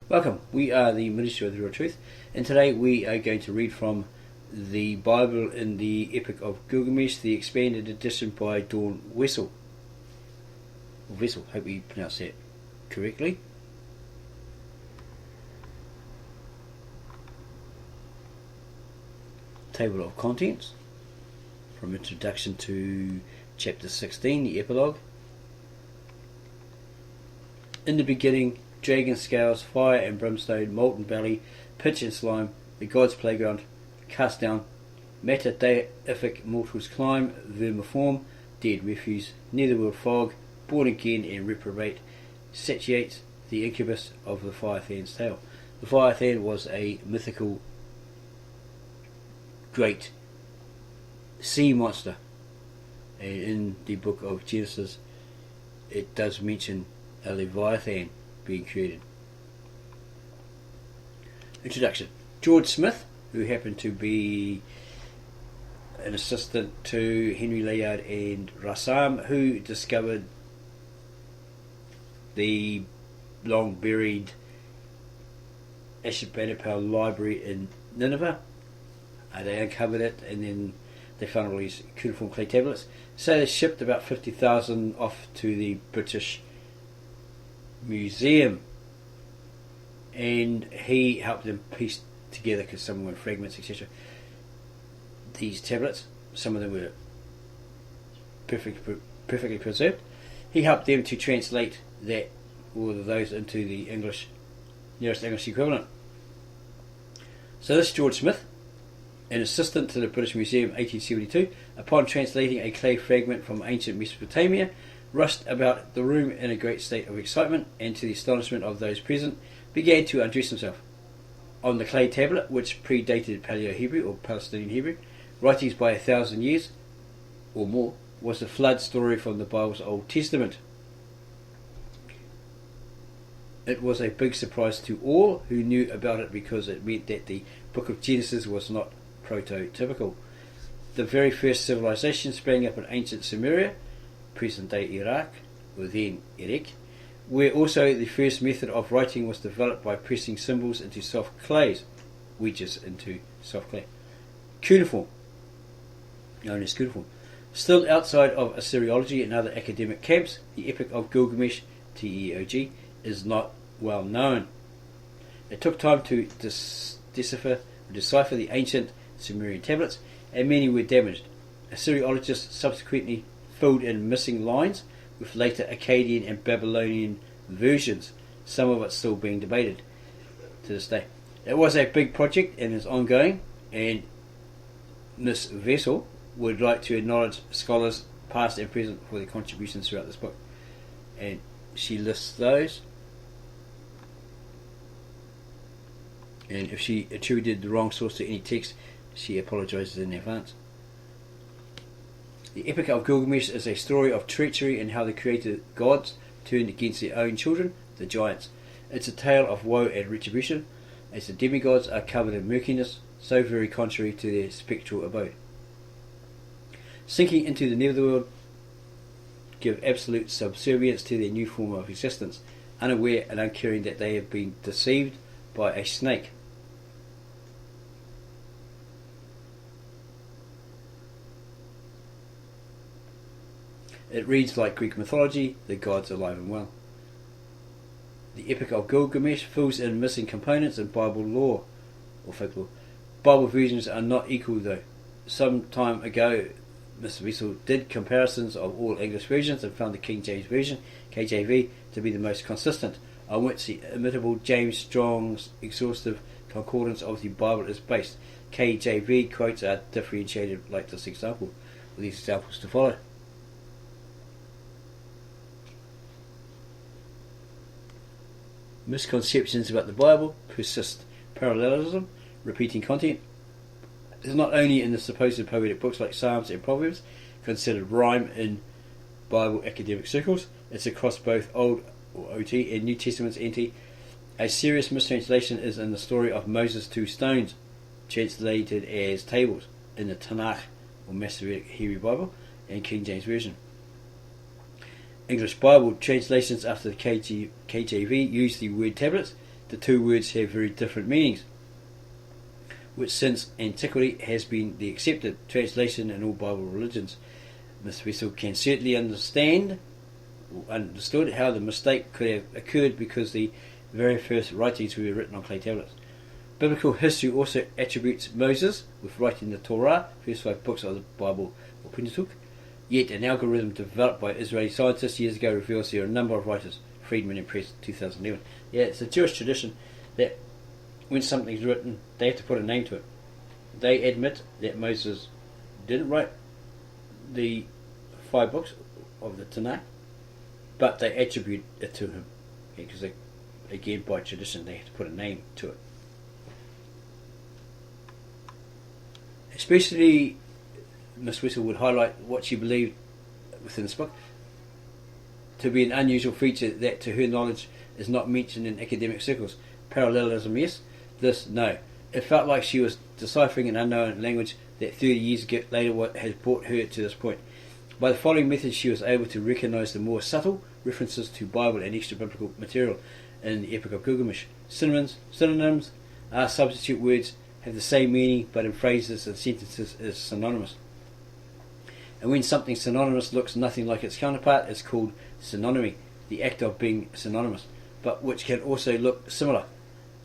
Welcome, we are the Ministry of the Real Truth, and today we are going to read from the Bible in the Epic of Gilgamesh, the expanded edition by Dawn Wessel. Vessel, hope you pronounced that correctly. Table of contents, from introduction to chapter 16, the epilogue. In the beginning, dragon scales, fire and brimstone, molten belly, pitch and slime, the gods' playground, cast down, matter deific mortals climb, vermiform, dead refuse, netherworld fog, born again and reprobate, satiate, the incubus of the Firethan's tale. The Firethan was a mythical great sea monster, and in the book of Genesis it does mention a Leviathan being created. Introduction. George Smith, who happened to be an assistant to Henry Layard and Rassam, who discovered the long buried Ashurbanipal library in Nineveh. They uncovered it, and then they found all these cuneiform clay tablets. So they shipped about 50,000 off to the British Museum, and he helped them piece together, because some were fragments, etc., these tablets. Some of them were perfectly preserved. He helped them to translate that, all of those, into the nearest English equivalent. So this George Smith, an assistant to the British Museum, 1872, upon translating a clay fragment from ancient Mesopotamia, rushed about the room in a great state of excitement, and to the astonishment of those present, began to undress himself. On the clay tablet, which predated Paleo-Hebrew or Palestinian Hebrew, writings by 1,000 years or more, was the flood story from the Bible's Old Testament. It was a big surprise to all who knew about it, because it meant that the book of Genesis was not prototypical. The very first civilization sprang up in ancient Sumeria, present-day Iraq, or then Iraq, where also the first method of writing was developed by pressing symbols into soft clays, wedges into soft clay. Cuneiform, known as cuneiform. Still outside of Assyriology and other academic camps, the Epic of Gilgamesh, TEOG, is not well known. It took time to decipher the ancient Sumerian tablets, and many were damaged. Assyriologists subsequently filled in missing lines with later Akkadian and Babylonian versions, some of it still being debated to this day. It was a big project and is ongoing, and Miss Wessel would like to acknowledge scholars past and present for their contributions throughout this book, and she lists those. And if she attributed the wrong source to any text, she apologises in advance. The Epic of Gilgamesh is a story of treachery and how the created gods turned against their own children, the giants. It's a tale of woe and retribution, as the demigods are covered in murkiness, so very contrary to their spectral abode. Sinking into the netherworld, give absolute subservience to their new form of existence, unaware and uncaring that they have been deceived by a snake. It reads like Greek mythology, the gods alive and well. The Epic of Gilgamesh fills in missing components in Bible lore or folklore. Bible versions are not equal though. Some time ago, Miss Wessel did comparisons of all English versions and found the King James Version, KJV, to be the most consistent, on which the imitable James Strong's exhaustive concordance of the Bible is based. KJV quotes are differentiated like this example, with these examples to follow. Misconceptions about the Bible persist. Parallelism, repeating content, is not only in the supposed poetic books like Psalms and Proverbs, considered rhyme in Bible academic circles, it's across both Old or OT and New Testaments NT. A serious mistranslation is in the story of Moses' 2 stones, translated as tables, in the Tanakh or Masoretic Hebrew Bible and King James Version. English Bible translations after the KJV use the word tablets. the two words have very different meanings, which since antiquity has been the accepted translation in all Bible religions. Miss Wessel can certainly understood how the mistake could have occurred because the very first writings were written on clay tablets. Biblical history also attributes Moses with writing the Torah, first 5 books of the Bible or Pentateuch, yet an algorithm developed by Israeli scientists years ago reveals there are a number of writers. Friedman and Press, 2011. Yeah, it's a Jewish tradition that when something's written, they have to put a name to it. They admit that Moses didn't write the 5 books of the Tanakh, but they attribute it to him. Because, again, by tradition, they have to put a name to it. Especially, Miss Wessel would highlight what she believed within this book to be an unusual feature that, to her knowledge, is not mentioned in academic circles. Parallelism, yes. This, no. It felt like she was deciphering an unknown language that 30 years later has brought her to this point. By the following method, she was able to recognise the more subtle references to Bible and extra-biblical material in the Epic of Gilgamesh. Synonyms are substitute words, have the same meaning, but in phrases and sentences is synonymous. And when something synonymous looks nothing like its counterpart, it's called synonymy, the act of being synonymous, but which can also look similar.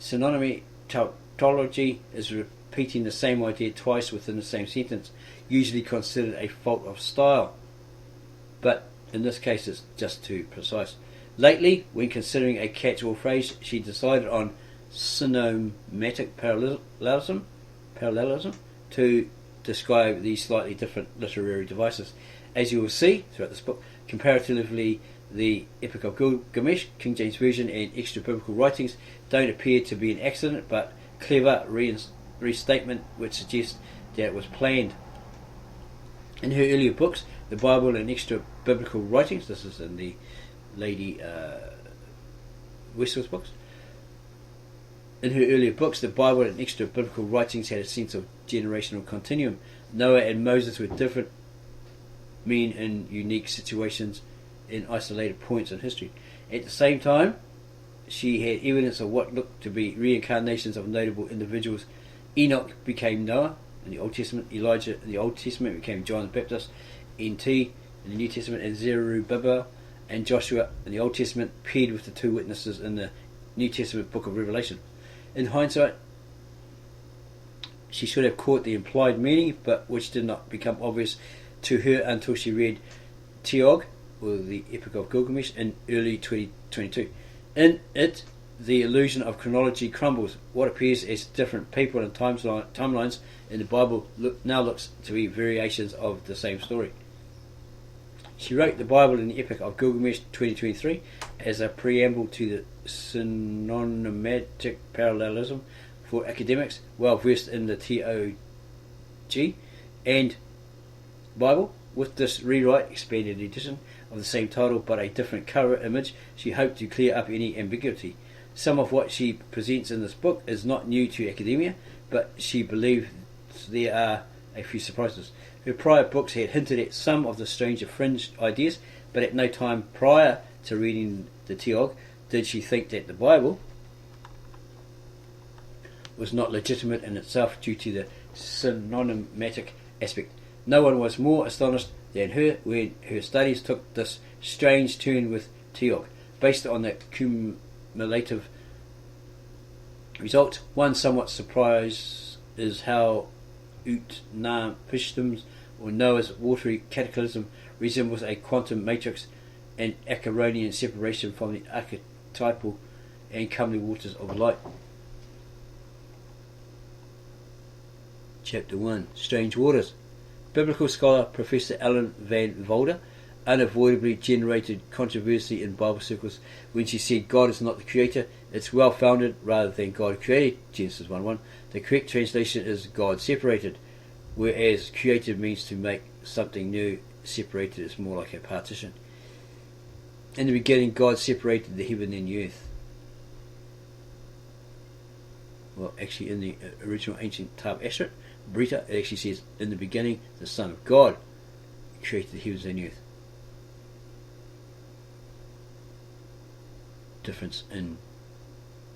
Synonymy tautology is repeating the same idea twice within the same sentence, usually considered a fault of style, but in this case it's just too precise. Lately, when considering a catch-all phrase, she decided on synonymatic parallelism to describe these slightly different literary devices. As you will see throughout this book, comparatively the Epic of Gilgamesh, King James Version, and extra-biblical writings don't appear to be an accident, but clever restatement which suggests that it was planned. In her earlier books, the Bible and extra-biblical writings, this is in the Lady Wessel's books, in her earlier books, the Bible and extra-biblical writings had a sense of generational continuum. Noah and Moses were different men in unique situations in isolated points in history. At the same time, she had evidence of what looked to be reincarnations of notable individuals. Enoch became Noah in the Old Testament, Elijah in the Old Testament became John the Baptist, N.T. in the New Testament, and Zerubbabel and Joshua in the Old Testament paired with the 2 witnesses in the New Testament book of Revelation. In hindsight, she should have caught the implied meaning, but which did not become obvious to her until she read Teog, or the Epic of Gilgamesh, in early 2022. In it, the illusion of chronology crumbles. What appears as different people and timelines in the Bible now looks to be variations of the same story. She wrote the Bible in the Epic of Gilgamesh 2023 as a preamble to the synonymatic parallelism for academics well versed in the TOG and Bible. With this rewrite, expanded edition of the same title but a different cover image, she hoped to clear up any ambiguity. Some of what she presents in this book is not new to academia, but she believes there are a few surprises. Her prior books had hinted at some of the stranger fringe ideas, but at no time prior to reading the Teog did she think that the Bible was not legitimate in itself due to the synonymatic aspect. No one was more astonished than her when her studies took this strange turn with Teog. Based on that cumulative result, one somewhat surprise is how Ut-Nam-Pishtim's or Noah's watery cataclysm resembles a quantum matrix and Acharonian separation from the archetypal and comely waters of light. Chapter 1. Strange Waters. Biblical scholar Professor Ellen Van Volder unavoidably generated controversy in Bible circles when she said God is not the creator, it's well founded rather than God created, Genesis 1:1. The correct translation is God separated, whereas created means to make something new, separated is more like a partition. In the beginning God separated the heaven and the earth. Well, actually in the original ancient Tab Ashrit, Brita, it actually says, in the beginning the Son of God created the heavens and the earth. Difference in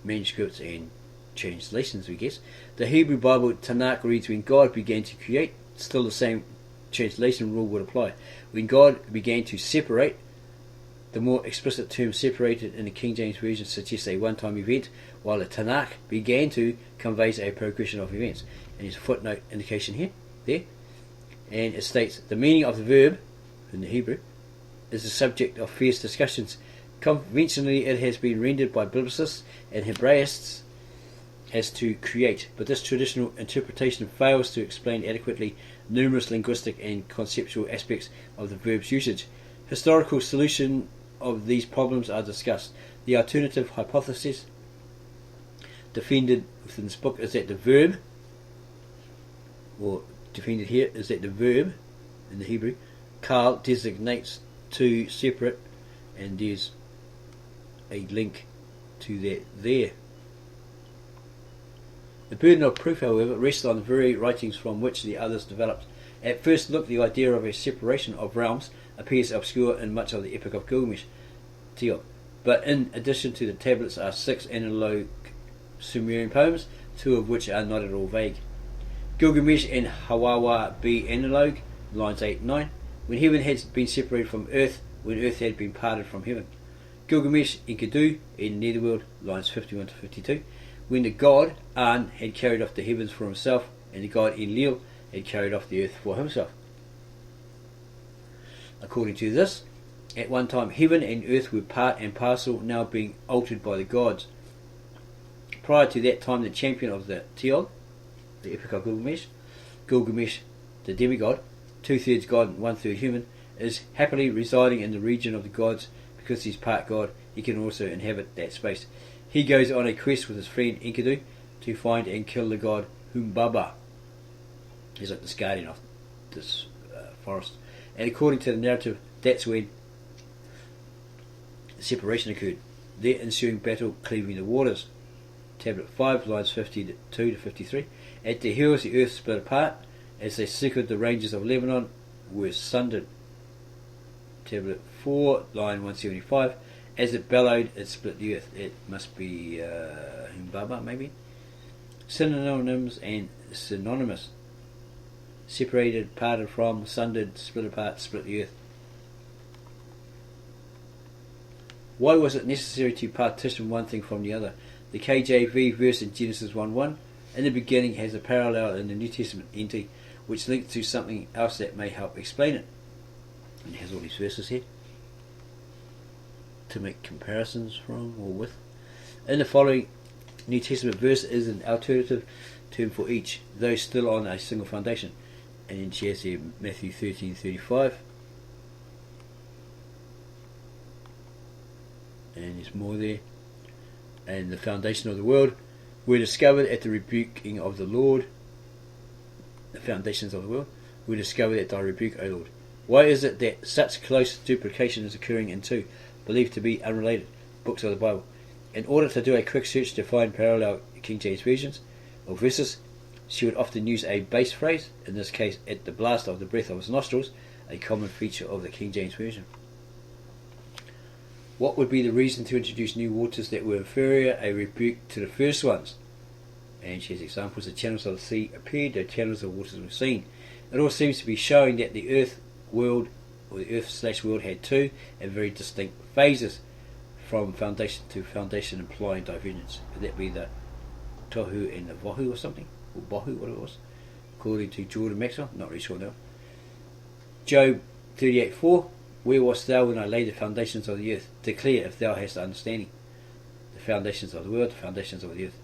manuscripts and translations, we guess. The Hebrew Bible Tanakh reads, when God began to create, still the same translation rule would apply. When God began to separate, the more explicit term separated in the King James Version suggests a one-time event, while the Tanakh began to conveys a progression of events. And there's a footnote indication here, there. And it states, the meaning of the verb, in the Hebrew, is the subject of fierce discussions. Conventionally, it has been rendered by biblicists and Hebraists as to create, but this traditional interpretation fails to explain adequately numerous linguistic and conceptual aspects of the verb's usage. Historical solution of these problems are discussed. The alternative hypothesis defended within this book is that the verb, or defended here, is that the verb in the Hebrew, kal, designates two separate, and there's a link to that there. The burden of proof, however, rests on the very writings from which the others developed. At first look, the idea of a separation of realms appears obscure in much of the Epic of Gilgamesh, but in addition to the tablets are 6 analog Sumerian poems, 2 of which are not at all vague. Gilgamesh and Hawawa B analog, lines 8 and 9, when heaven had been separated from earth, when earth had been parted from heaven. Gilgamesh Enkidu in Netherworld, lines 51 to 52, when the god An had carried off the heavens for himself, and the god Enlil had carried off the earth for himself. According to this, at one time heaven and earth were part and parcel, now being altered by the gods. Prior to that time, the champion of the Teog, the Epic of Gilgamesh, Gilgamesh the demigod, 2/3 god and 1/3 human, is happily residing in the region of the gods. Because he's part god, he can also inhabit that space. He goes on a quest with his friend Enkidu to find and kill the god Humbaba. He's like this guardian of this forest. And according to the narrative, that's when the separation occurred. Their ensuing battle cleaving the waters. Tablet 5, lines 52 to 53. At the hills the earth split apart, as they circled the ranges of Lebanon were sundered. Tablet 4, line 175. As it bellowed, it split the earth. It must be Humbaba, maybe. Synonyms and synonymous. Separated, parted from, sundered, split apart, split the earth. Why was it necessary to partition one thing from the other? The KJV verse in Genesis 1:1, in the beginning, has a parallel in the New Testament entity which links to something else that may help explain it. And it has all these verses here to make comparisons from or with. In the following New Testament verse is an alternative term for each, though still on a single foundation. And then she has here Matthew 13:35. And there's more there. And the foundation of the world were discovered at the rebuking of the Lord. The foundations of the world were discovered at thy rebuke, O Lord. Why is it that such close duplication is occurring in two, believed to be unrelated, books of the Bible? In order to do a quick search to find parallel King James versions or verses, she would often use a base phrase, in this case, at the blast of the breath of his nostrils, a common feature of the King James Version. What would be the reason to introduce new waters that were inferior, a rebuke to the first ones? And she has examples. The channels of the sea appeared, the channels of waters were seen. It all seems to be showing that the earth world, or the earth/world, had two and very distinct phases from foundation to foundation, implying divergence. Could that be the Tohu and the Vohu or something? Or Bohu, what it was? According to Jordan Maxwell, not really sure now. Job 38:4. Where wast thou when I laid the foundations of the earth? Declare if thou hast understanding. The foundations of the world, the foundations of the earth.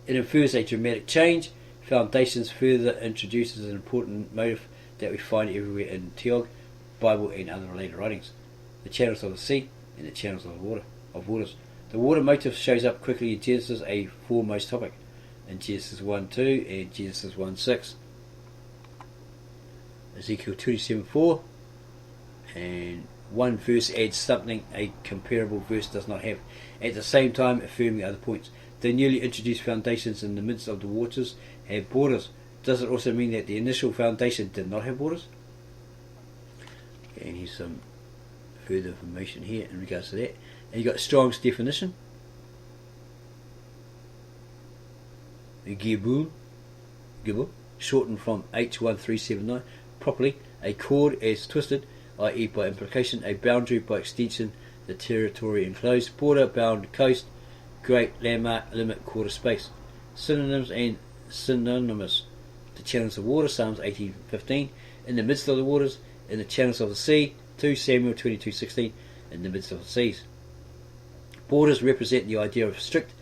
It infers a dramatic change. Foundations further introduces an important motive that we find everywhere in Teog, Bible and other related writings. The channels of the sea and the channels of the waters. The water motive shows up quickly in Genesis, a foremost topic, in Genesis 1:2 and Genesis 1:6. Ezekiel 27:4. And one verse adds something a comparable verse does not have, at the same time affirming other points. The newly introduced foundations in the midst of the waters have borders. Does it also mean that the initial foundation did not have borders? And here's some further information here in regards to that. And you've got Strong's definition. Gibel, shortened from H1379, properly, a chord as twisted, i.e. by implication, a boundary by extension, the territory enclosed, border, bound, coast, great, landmark, limit, quarter, space. Synonyms and synonymous. The channels of water, Psalms 18:15, in the midst of the waters, in the channels of the sea, 2 Samuel 22:16, in the midst of the seas. Borders represent the idea of strict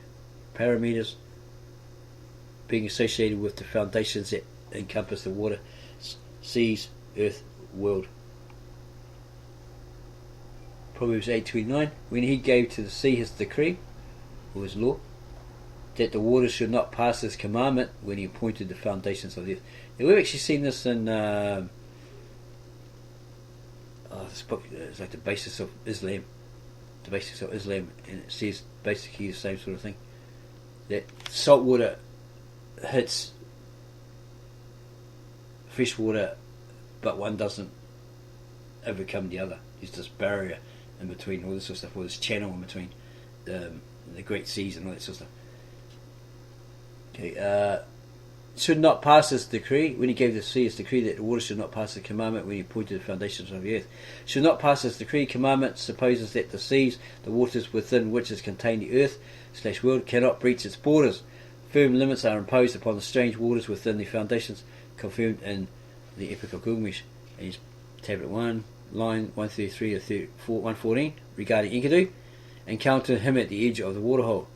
parameters being associated with the foundations that encompass the water, seas, earth, world. Proverbs 8:29, when he gave to the sea his decree, or his law, that the waters should not pass his commandment when he appointed the foundations of the earth. Now we've actually seen this in this book. It's like the basis of Islam. The basics of Islam, and it says basically the same sort of thing. That salt water hits fresh water, but one doesn't overcome the other. There's this barrier in between, all this sort of stuff, or this channel in between the great seas and all that sort of stuff. Okay, should not pass his decree, when he gave the sea his decree that the water should not pass the commandment when he appointed the foundations of the earth. Should not pass his decree. Commandment supposes that the seas, the waters within which is contained the earth / world, cannot breach its borders. Firm limits are imposed upon the strange waters within the foundations, confirmed in the Epic of Gilgamesh, and tablet 1, line 133 to 114, regarding Enkidu, encountered him at the edge of the waterhole.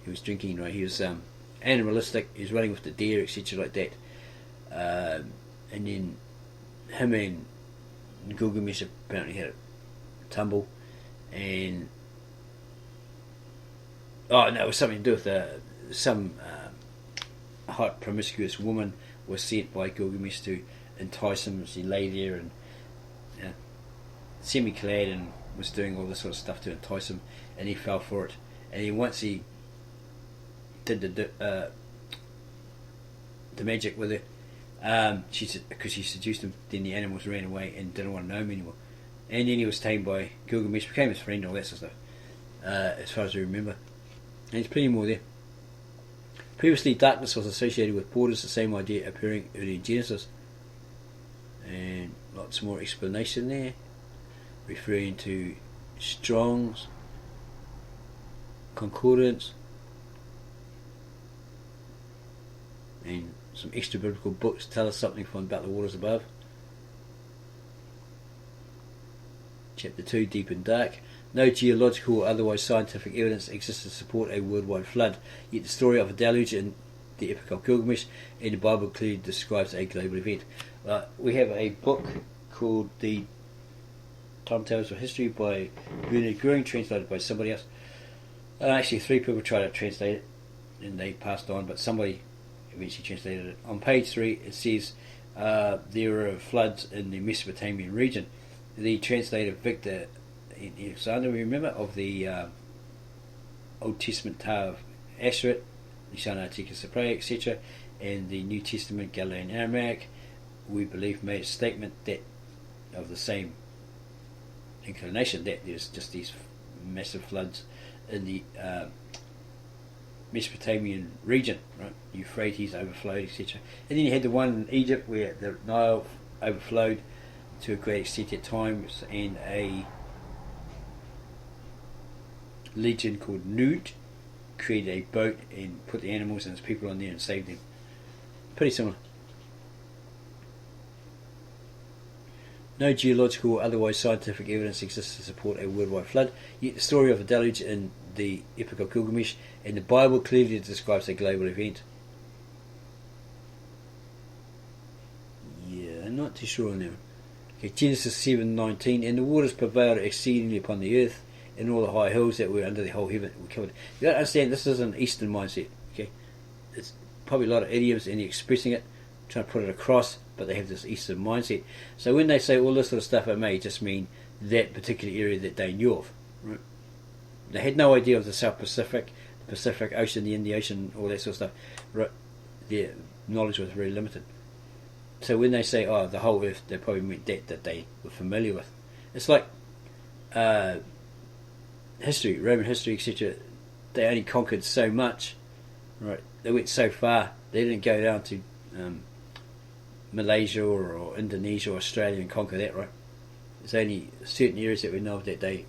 He was drinking, right? He was animalistic, he was running with the deer, etc. like that. And then him and Gilgamesh apparently had a tumble, and it was something to do with some hot promiscuous woman was sent by Gilgamesh to entice him. She lay there and semi-clad and was doing all this sort of stuff to entice him, and he fell for it. And then once he did the magic with her, because she seduced him, then the animals ran away and didn't want to know him anymore. And then he was tamed by Gilgamesh, became his friend, all that sort of stuff, as far as I remember. And there's plenty more there. Previously, darkness was associated with borders, the same idea appearing early in Genesis. And lots more explanation there, referring to Strong's Concordance and some extra biblical books tell us something about the waters above. Chapter 2, Deep and Dark. No geological or otherwise scientific evidence exists to support a worldwide flood, yet the story of a deluge in the Epic of Gilgamesh in the Bible clearly describes a global event. We have a book called The Timetables of History by Bernard Goering, translated by somebody else. Actually, 3 people tried to translate it and they passed on, but somebody eventually translated it. On page 3 it says there were floods in the Mesopotamian region. The translator Victor Alexander, remember, of the Old Testament Tower of Asheret, Lishana Tika Sapray, etc., and the New Testament Galilean Aramaic, we believe made a statement that of the same inclination, that there's just these massive floods in the Mesopotamian region, right? Euphrates overflowed, etc. And then you had the one in Egypt where the Nile overflowed to a great extent at times, and a legend called Nut created a boat and put the animals and his people on there and saved them. Pretty similar. No geological or otherwise scientific evidence exists to support a worldwide flood, yet the story of a deluge in the Epic of Gilgamesh and the Bible clearly describes a global event. Yeah, I'm not too sure on that one. Okay, Genesis 7:19, and the waters prevailed exceedingly upon the earth, and all the high hills that were under the whole heaven were covered. You don't understand, this is an Eastern mindset. Okay, it's probably a lot of idioms in expressing it, trying to put it across, but they have this Eastern mindset. So when they say all this sort of stuff, it may just mean that particular area that they knew of. Right? They had no idea of the South Pacific, the Pacific Ocean, the Indian Ocean, all that sort of stuff. Right? Their knowledge was very limited. So when they say, the whole earth, they probably meant that they were familiar with. It's like history, Roman history, etc. They only conquered so much Right, they went so far. They didn't go down to Malaysia or Indonesia or Australia and conquer that, right? There's only certain areas that we know of that they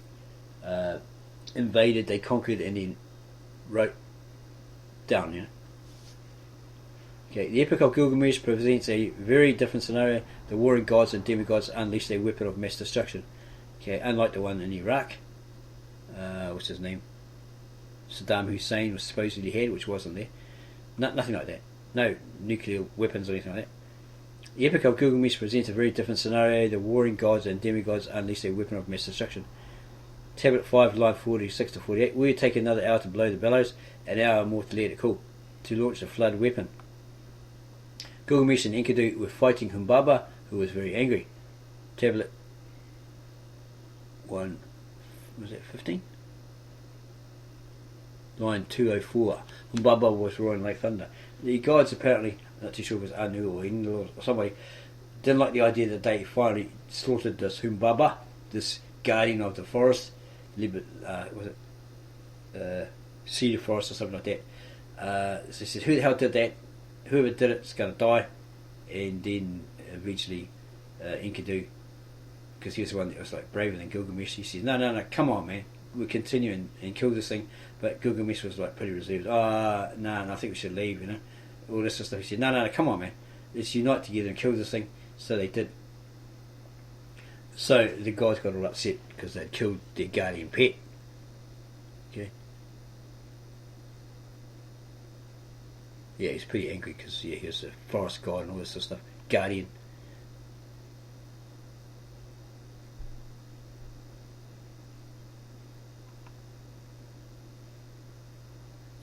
invaded, they conquered, and then wrote down, you know. Okay, the Epic of Gilgamesh presents a very different scenario. The warring gods and demigods unleashed a weapon of mass destruction. Okay, unlike the one in Iraq, what's his name? Saddam Hussein was supposedly had, which wasn't there. Nothing like that. No nuclear weapons or anything like that. The Epic of Gilgamesh presents a very different scenario. The warring gods and demigods unleashed a weapon of mass destruction. Tablet 5, line 46 to 48. Will you take another hour to blow the bellows, an hour more to let it cool, to launch the flood weapon? Gilgamesh and Enkidu were fighting Humbaba, who was very angry. Tablet 1, was that 15? Line 204. Humbaba was roaring like thunder. The gods apparently, not too sure if it was Anu or Enlil or somebody, didn't like the idea that they finally slaughtered this Humbaba, this guardian of the forest, was it cedar forest or something like that. So he said, who the hell did that? Whoever did it's going to die. And then eventually Enkidu, because he was the one that was like braver than Gilgamesh, he said, no, come on, man, we'll continue and kill this thing. But Gilgamesh was like pretty reserved. No, I think we should leave, you know, all this sort of stuff. He said, no, come on, man, let's unite together and kill this thing. So they did. So the guys got all upset because they'd killed their guardian pet. Okay. Yeah, he's pretty angry because he was a forest god and all this sort of stuff. Guardian.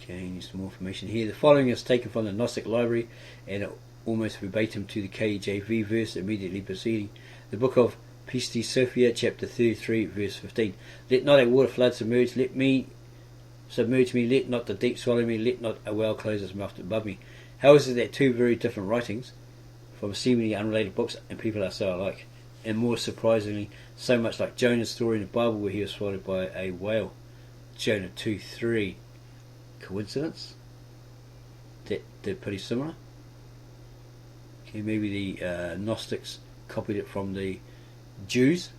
Okay, need some more information here. The following is taken from the Gnostic library and almost verbatim to the KJV verse immediately preceding. The book of Pistis Sophia, chapter 33, verse 15. Let not a water flood submerge me, let not the deep swallow me, let not a whale close its mouth above me. How is it that two very different writings from seemingly unrelated books and people are so alike? And more surprisingly, so much like Jonah's story in the Bible where he was swallowed by a whale. Jonah 2:3. Coincidence? They're pretty similar. Okay, maybe the Gnostics copied it from the Jews,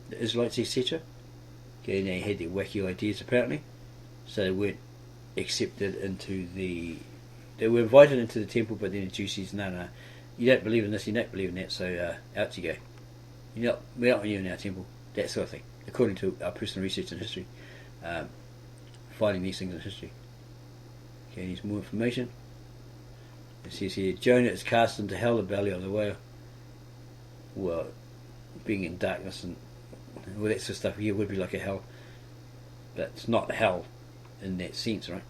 the Israelites, etc. Okay, and they had their wacky ideas apparently, so they weren't accepted into the. They were invited into the temple, but then the Jews says, no, you don't believe in this, you don't believe in that, so out you go. We don't want you in our temple. That sort of thing, according to our personal research in history, finding these things in history. Okay, needs more information. It says here, Jonah is cast into hell, the belly of the whale. Well, being in darkness and all that sort of stuff here would be like a hell, but it's not hell in that sense, right?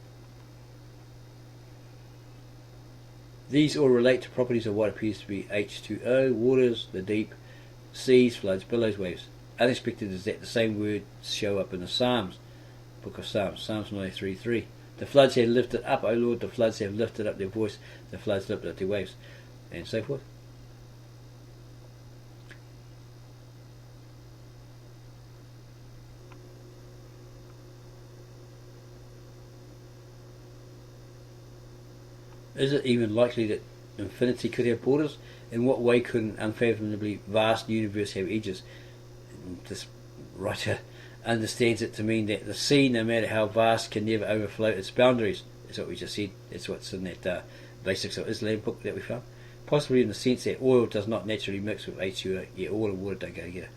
These all relate to properties of what appears to be H2O, waters, the deep, seas, floods, billows, waves. Unexpected is that the same words show up in the Psalms, Book of Psalms, Psalms 93:3. The floods have lifted up, O Lord, the floods have lifted up their voice, the floods lifted up their waves, and so forth. Is it even likely that infinity could have borders? In what way could an unfathomably vast universe have edges? And this writer understands it to mean that the sea, no matter how vast, can never overflow its boundaries. That's what we just said. That's what's in that Basics of Islam book that we found. Possibly in the sense that oil does not naturally mix with H2O. Yeah, oil and water don't go together.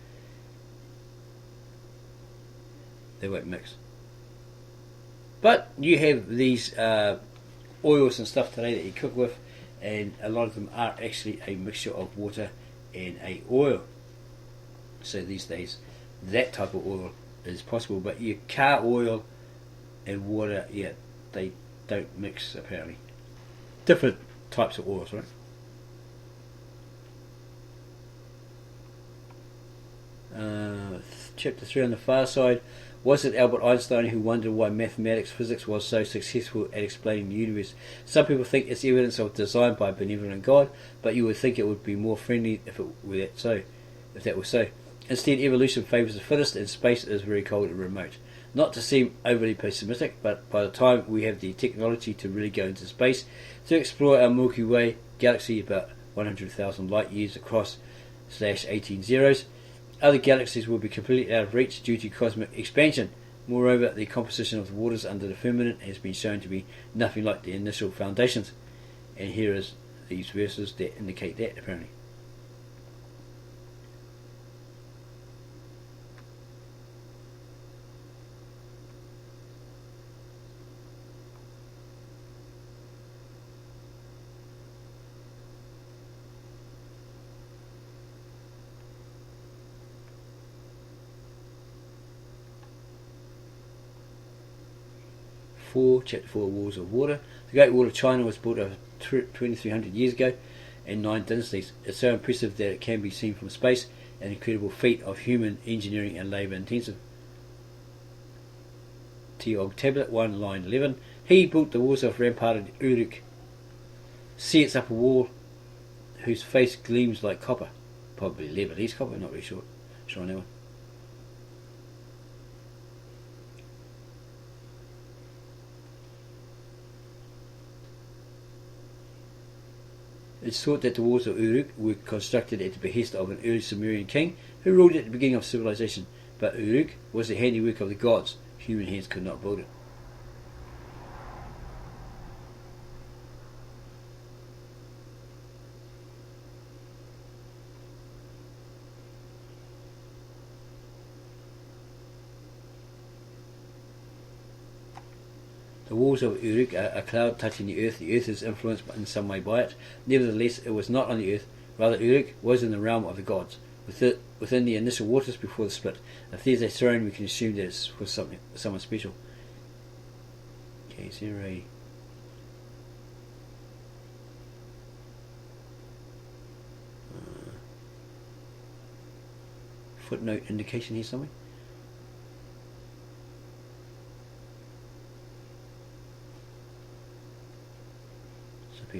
They won't mix. But you have these oils and stuff today that you cook with, and a lot of them are actually a mixture of water and a oil. So these days that type of oil is possible, but your car oil and water, yeah, they don't mix apparently. Different types of oils, right? Chapter 3 on the far side. Was it Albert Einstein who wondered why mathematics, physics was so successful at explaining the universe? Some people think it's evidence of design by a benevolent God, but you would think it would be more friendly if it were that so. If that was so. Instead, evolution favours the fittest, and space is very cold and remote. Not to seem overly pessimistic, but by the time we have the technology to really go into space to explore our Milky Way galaxy about 100,000 light years across /18 zeros, other galaxies will be completely out of reach due to cosmic expansion. Moreover, the composition of the waters under the firmament has been shown to be nothing like the initial foundations. And here is these verses that indicate that, apparently. Chapter 4, Wars of Water. The Great Wall of China was built over 2,300 years ago in 9 dynasties. It's so impressive that it can be seen from space, an incredible feat of human engineering and labour intensive. Teog Tablet 1, line 11. He built the walls of ramparted Uruk. See its upper wall, whose face gleams like copper. Probably Lebanese copper, not really sure on that one. It's thought that the walls of Uruk were constructed at the behest of an early Sumerian king who ruled at the beginning of civilization, but Uruk was the handiwork of the gods. Human hands could not build it. The walls of Uruk are a cloud touching the earth. The earth is influenced in some way by it. Nevertheless, it was not on the earth. Rather, Uruk was in the realm of the gods, within the initial waters before the split. If there's a throne, we can assume that it's for someone special. Okay, is there a... footnote indication here somewhere?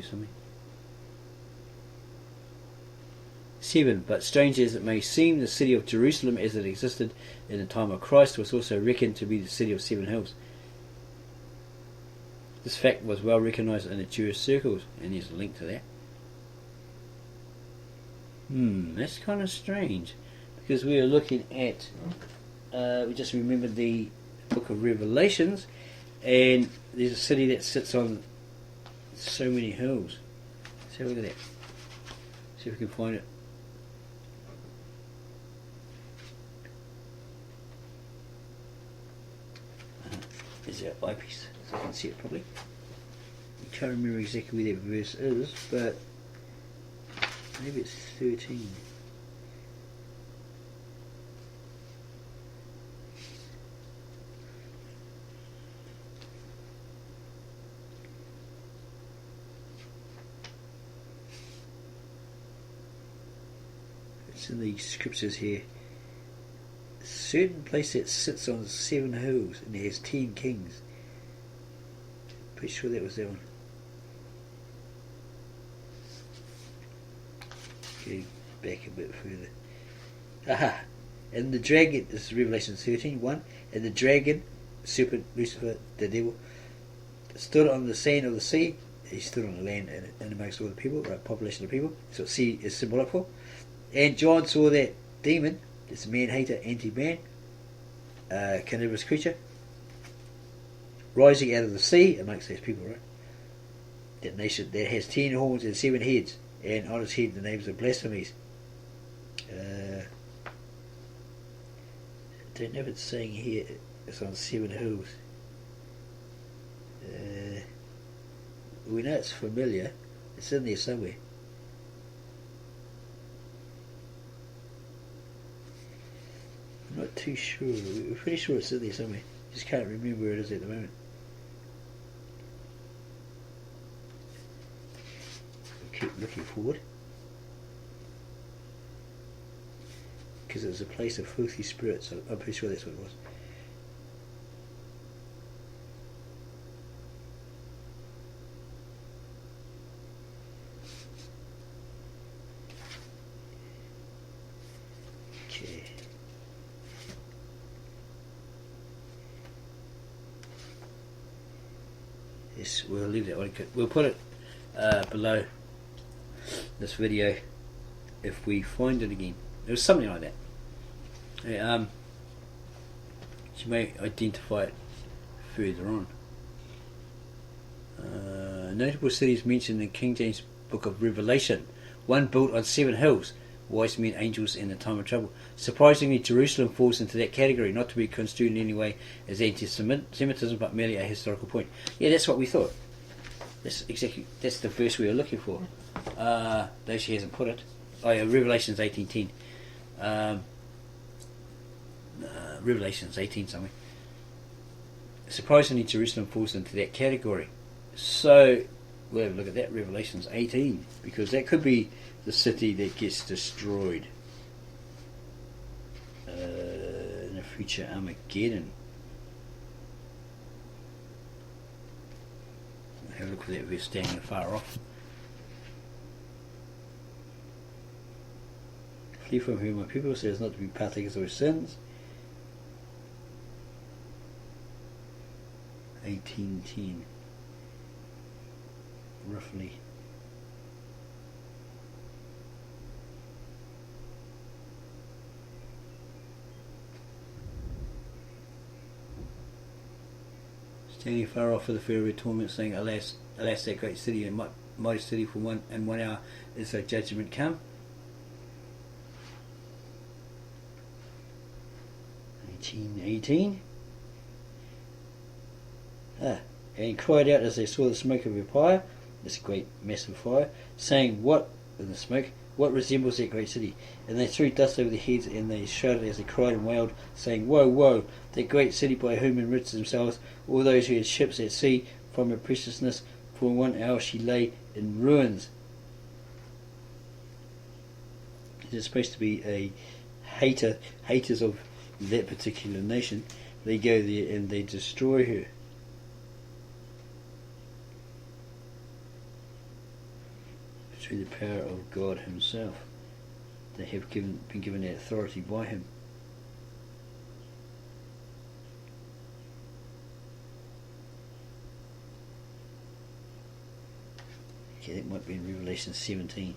Something. 7. But strange as it may seem, the city of Jerusalem as it existed in the time of Christ was also reckoned to be the city of 7 hills. This fact was well recognised in the Jewish circles, and there's a link to that. That's kind of strange, because we are looking at, we just remembered the book of Revelations, and there's a city that sits on so many hills. Let's have a look at that. See if we can find it. There's our eyepiece, so I can see it properly. I can't remember exactly where that verse is, but maybe it's 13. In the scriptures here, a certain place that sits on 7 hills and it has 10 kings. Pretty sure that was that one. Getting back a bit further. Aha! And the dragon, this is Revelation 13:1, and the dragon, serpent, Lucifer, the devil, stood on the sand of the sea. He stood on the land and amongst all the people, right, population of people. So sea is symbolic for. And John saw that demon, this man-hater, anti-man, carnivorous creature, rising out of the sea amongst those people, right? That nation that has 10 horns and 7 heads, and on its head the names of blasphemies. I don't know if it's saying here it's on 7 hills. We know it's familiar. It's in there somewhere. I'm not too sure. We're pretty sure it's in there somewhere. Just can't remember where it is at the moment. We'll keep looking forward. Because it was a place of filthy spirits. So I'm pretty sure that's what it was. Yes, we'll leave that one. We'll put it below this video if we find it again. It was something like that. Yeah, you may identify it further on. Notable cities mentioned in King James Book of Revelation. One built on 7 hills, wise men, angels, in the time of trouble. Surprisingly, Jerusalem falls into that category, not to be construed in any way as anti-Semitism, but merely a historical point. Yeah, that's what we thought. That's the verse we were looking for. Though she hasn't put it. Oh yeah, Revelations 18:10. Revelations 18 something. Surprisingly, Jerusalem falls into that category. So we'll have a look at that, Revelations 18, because that could be the city that gets destroyed in a future Armageddon. Have a look at that verse standing far off. Flee from whom my people says not to be partakers of their sins. 18:10, roughly. Standing far off for the fear of torment, saying, Alas, alas, that great city and mighty city, for 1 hour is her judgment come. 18:18. And cried out as they saw the smoke of her fire, this great massive fire, saying, What, in the smoke, what resembles that great city? And they threw dust over their heads, and they shouted as they cried and wailed, saying, Woe, woe, that great city by whom enriched themselves all those who had ships at sea from her preciousness, for in 1 hour she lay in ruins. It's supposed to be a haters of that particular nation. They go there and they destroy her. Through the power of God himself. They have been given that authority by him. Okay, that might be in Revelation 17.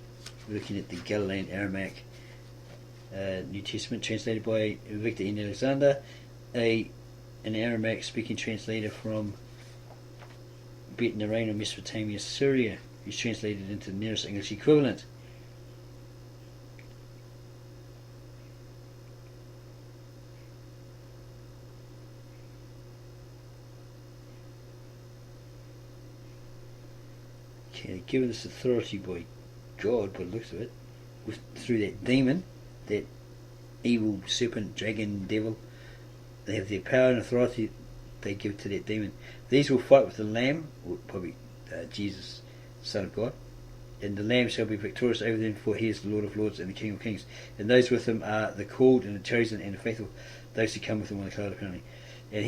We're looking at the Galilean Aramaic New Testament, translated by Victor N. Alexander, an Aramaic speaking translator from Bet Narain of Mesopotamia, Syria. Is translated into the nearest English equivalent. Okay, given this authority by God, by the looks of it, through that demon, that evil serpent, dragon, devil. They have their power and authority they give to that demon. These will fight with the Lamb, or probably Jesus, Son of God, and the Lamb shall be victorious over them, for he is the Lord of Lords and the King of Kings. And those with him are the called and the chosen and the faithful, those who come with him on the cloud apparently. And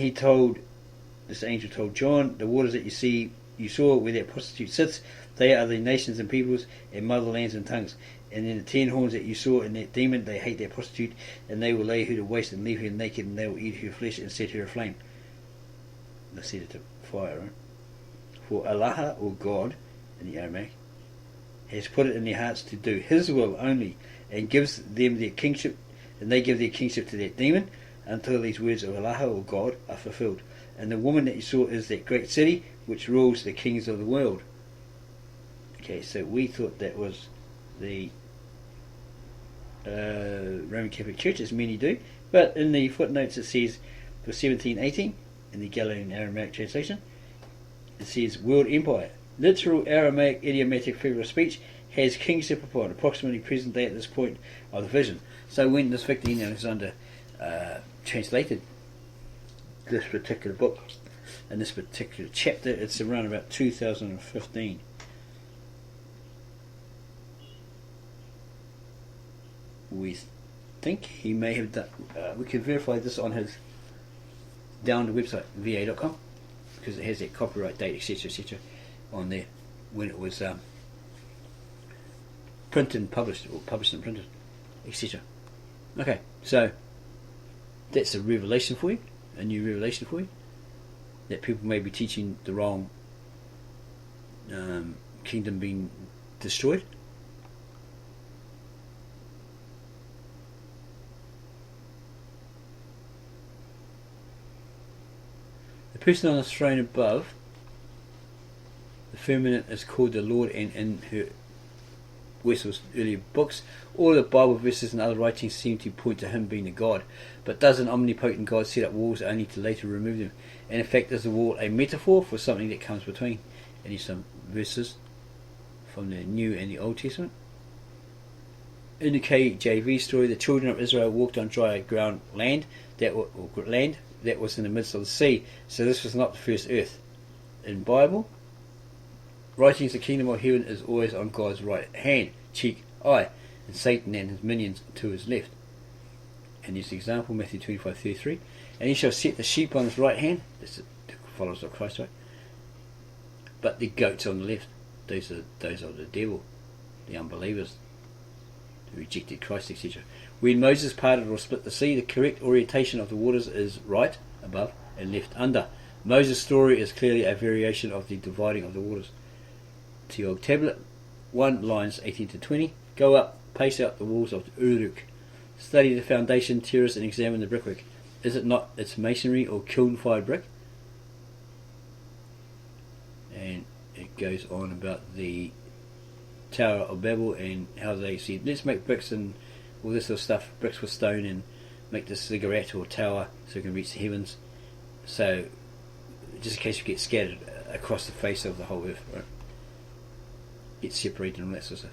this angel told John, the waters that you saw where that prostitute sits, they are the nations and peoples and motherlands and tongues. And in the 10 horns that you saw in that demon, they hate that prostitute, and they will lay her to waste and leave her naked, and they will eat her flesh and set her aflame. They set it to fire, right? For Allah, or God, in the Aramaic, has put it in their hearts to do his will only, and gives them their kingship, and they give their kingship to that demon, until these words of Allah, or God, are fulfilled. And the woman that you saw is that great city, which rules the kings of the world. Okay, so we thought that was the Roman Catholic Church, as many do, but in the footnotes it says for 1718, in the Galilean Aramaic translation, it says World Empire. Literal Aramaic idiomatic figure of speech, has kingship upon, approximately present day at this point of the vision. So when this Victor N. Alexander translated this particular book, in this particular chapter, it's around about 2015. We think he may have done, we can verify this on his down the website, va.com, because it has that copyright date, etc., on there, when it was printed and published, or published and printed, etc. Okay, so that's a revelation for you, a new revelation for you, that people may be teaching the wrong kingdom being destroyed. The person on the throne above, the firmament, is called the Lord, and in her Wessel's earlier books, all the Bible verses and other writings seem to point to him being a god. But does an omnipotent God set up walls only to later remove them? And in fact, is the wall a metaphor for something that comes between? And here's some verses from the New and the Old Testament. In the KJV story, the children of Israel walked on dry ground land that was in the midst of the sea. So this was not the first earth. In Bible writings, the kingdom of heaven is always on God's right hand, cheek, eye, and Satan and his minions to his left. And here's the example, Matthew 25:33. And he shall set the sheep on his right hand, that's the followers of Christ, right? But the goats on the left, those are the devil, the unbelievers, who rejected Christ, etc. When Moses parted or split the sea, the correct orientation of the waters is right, above, and left, under. Moses' story is clearly a variation of the dividing of the waters. The old tablet 1, lines 18 to 20. Go up, pace out the walls of Uruk. Study the foundation, terrace, and examine the brickwork. Is it not its masonry or kiln-fired brick? And it goes on about the Tower of Babel and how they said, let's make bricks and all this sort of stuff, bricks with stone, and make this ziggurat or tower so it can reach the heavens. So, just in case you get scattered across the face of the whole earth, right? Get separated and all that sort of stuff.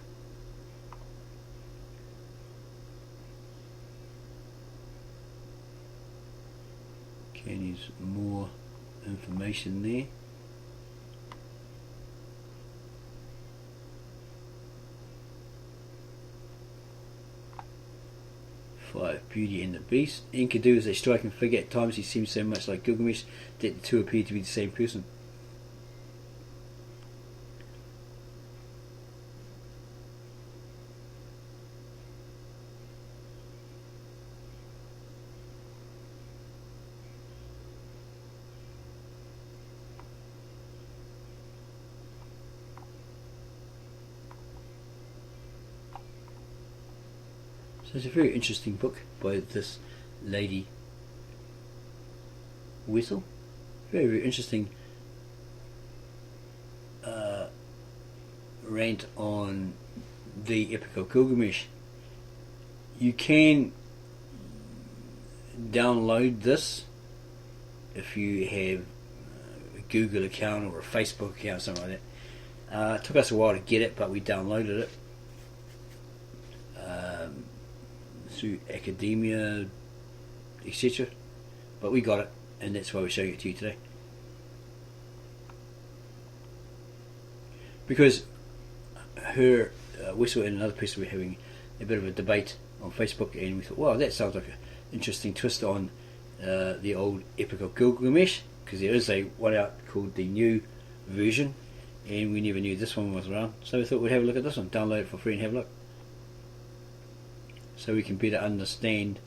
Okay, there's more information there. Beauty and the Beast. Enkidu is a striking figure. At times he seems so much like Gilgamesh that the two appear to be the same person. So it's a very interesting book by this lady Wessel. Very, very interesting rant on the Epic of Gilgamesh. You can download this if you have a Google account or a Facebook account, something like that. It took us a while to get it, but we downloaded it through academia, etc. But we got it, and that's why we're showing it to you today. Because her, Wessel and another person were having a bit of a debate on Facebook, and we thought, wow, that sounds like an interesting twist on the old Epic of Gilgamesh, because there is a one out called the new version, and we never knew this one was around, so we thought we'd have a look at this one, download it for free and have a look, so we can better understand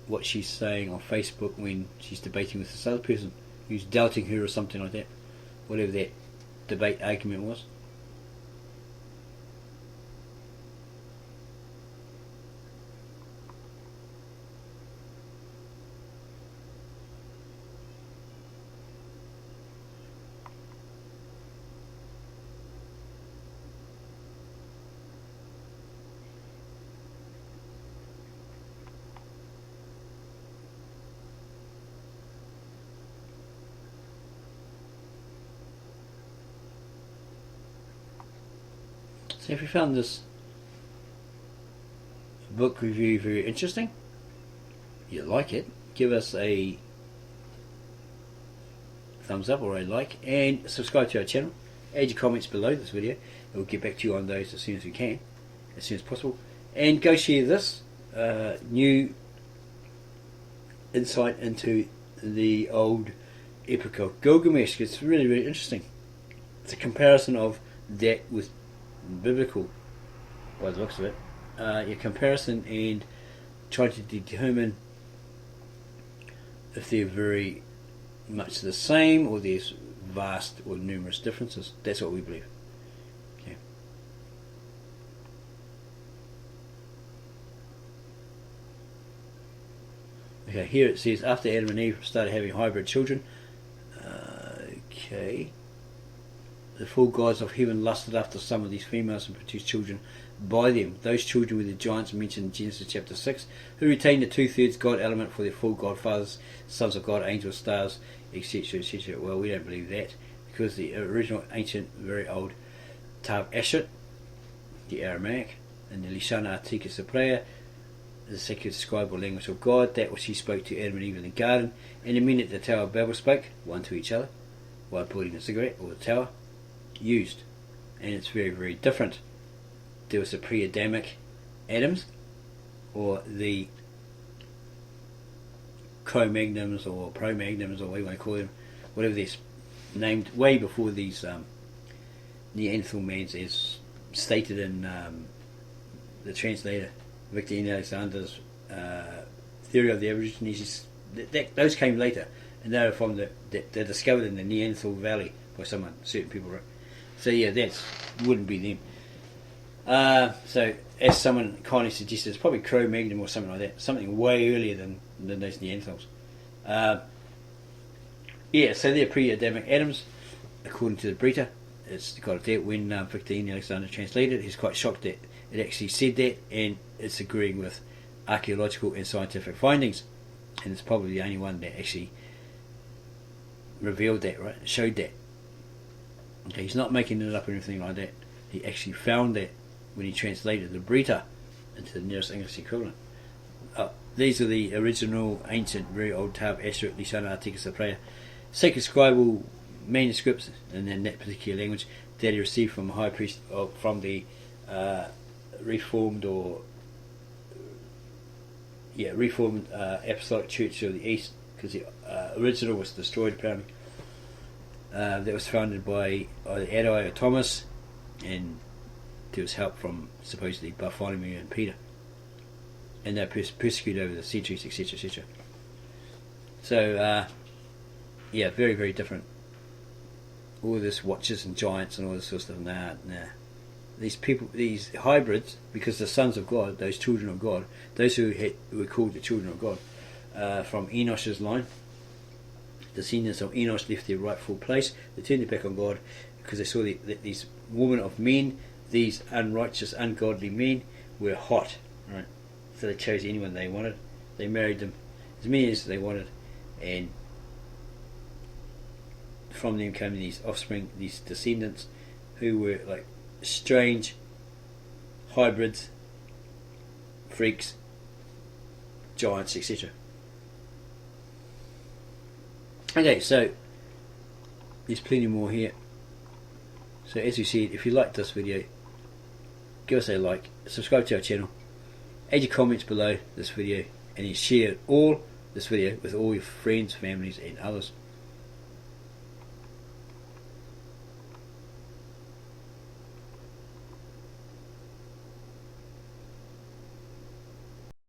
what she's saying on Facebook when she's debating with this other person who's doubting her or something like that, whatever that debate argument was. So if you found this book review very interesting, you like it, give us a thumbs up or a like, and subscribe to our channel. Add your comments below this video, and we'll get back to you on those as soon as we can, as soon as possible. And go share this new insight into the old Epic of Gilgamesh. It's really, really interesting. It's a comparison of that with biblical, by the looks of it, your comparison, and trying to determine if they're very much the same or there's vast or numerous differences. That's what we believe. Okay. Okay, here it says after Adam and Eve started having hybrid children, the full gods of heaven lusted after some of these females and produced children by them. Those children were the giants mentioned in Genesis chapter 6, who retained the 2/3 God element for their full godfathers, sons of God, angels, stars, etc., etc. Well, we don't believe that, because the original ancient, very old Tav Ashut, the Aramaic, and the Lishana Artika Saprea, the sacred scribal language of God, that which he spoke to Adam and Eve in the garden, and the men at the Tower of Babel spoke, one to each other, while putting a cigarette, or the tower, used. And it's very, very different. There was the pre-Adamic Adams, or the Cro-Magnums, or Pro-Magnums, or what you want to call them, whatever they're named, way before these Neanderthal mans, as stated in the translator Victor Ian Alexander's theory of the Aborigines. Those came later, and they were from they're discovered in the Neanderthal Valley by someone, certain people wrote. So yeah, that wouldn't be them. So as someone kindly suggested, it's probably Cro-Magnon or something like that, something way earlier than those Neanderthals. Yeah, so they're pre-Adamic Adams, according to the Brita. It's got it there. When Victor Ian Alexander translated it, he's quite shocked that it actually said that, and it's agreeing with archaeological and scientific findings, and it's probably the only one that actually revealed that, right? Showed that. Okay, he's not making it up or anything like that. He actually found that when he translated the Brita into the nearest English equivalent. These are the original ancient, very old Tav Ashut, Lishana Artika Saprea, sacred scribal manuscripts, and in that particular language that he received from a high priest, from the Reformed Apostolic Church of the East, because the original was destroyed apparently. That was founded by either Addai or Thomas, and there was help from supposedly Bartholomew and Peter, and they were persecuted over the centuries, etc., etc. So yeah, very, very different. All this watches and giants and all this sort of stuff. Nah. These people, these hybrids, because the sons of God, those children of God, those who were called the children of God, from Enosh's line, descendants of Enosh left their rightful place. They turned their back on God because they saw that these women of men, these unrighteous, ungodly men, were hot, right? So they chose anyone they wanted. They married them as many as they wanted, and from them came these offspring, these descendants, who were like strange hybrids, freaks, giants, etc. Okay, so there's plenty more here. So as you said, if you liked this video, give us a like, subscribe to our channel, add your comments below this video, and then share this video with all your friends, families and others.